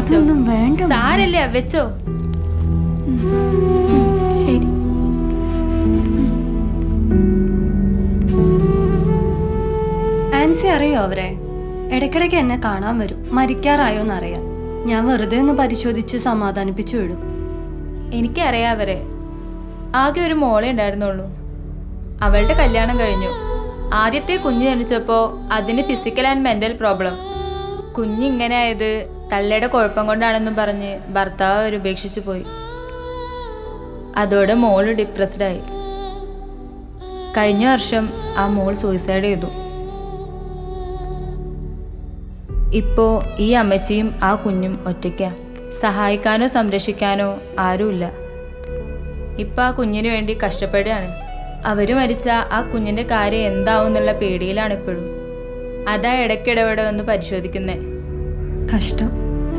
അതൊന്നും വേണ്ട. സാരല്ല, വെച്ചോ. ശരി. ആൻസി അറിയോ അവരെ? ഇടയ്ക്കിടയ്ക്ക് എന്നെ കാണാൻ വരും. മരിക്കാറായോന്നറിയാം. ഞാൻ വെറുതെ ഒന്ന് പരിശോധിച്ച് സമാധാനിപ്പിച്ചു വിടും. എനിക്കറിയാം അവരെ. ആകെ ഒരു മോളെ ഉണ്ടായിരുന്നുള്ളൂ. അവളുടെ കല്യാണം കഴിഞ്ഞു. ആദ്യത്തെ കുഞ്ഞ് ജനിച്ചപ്പോൾ അതിന് ഫിസിക്കൽ ആൻഡ് മെൻ്റൽ പ്രോബ്ലം. കുഞ്ഞിങ്ങനെ ആയത് തള്ളയുടെ കുഴപ്പം കൊണ്ടാണെന്നും പറഞ്ഞ് ഭർത്താവ് അവർ ഉപേക്ഷിച്ചു പോയി. അതോടെ മോള് ഡിപ്രസ്ഡായി. കഴിഞ്ഞ വർഷം ആ മോൾ സൂയിസൈഡ് ചെയ്തു. ഇപ്പോൾ ഈ അമ്മച്ചിയും ആ കുഞ്ഞും ഒറ്റയ്ക്കാ. സഹായിക്കാനോ സംരക്ഷിക്കാനോ ആരുമില്ല. ഇപ്പം ആ കുഞ്ഞിന് വേണ്ടി കഷ്ടപ്പെടുകയാണ്. അവർ മരിച്ച ആ കുഞ്ഞിൻ്റെ കാര്യം എന്താവും എന്നുള്ള പേടിയിലാണ് ഇപ്പോഴും. അതാ ഇടയ്ക്കിടപെടെ ഒന്ന് പരിശോധിക്കുന്നേ. കഷ്ടം.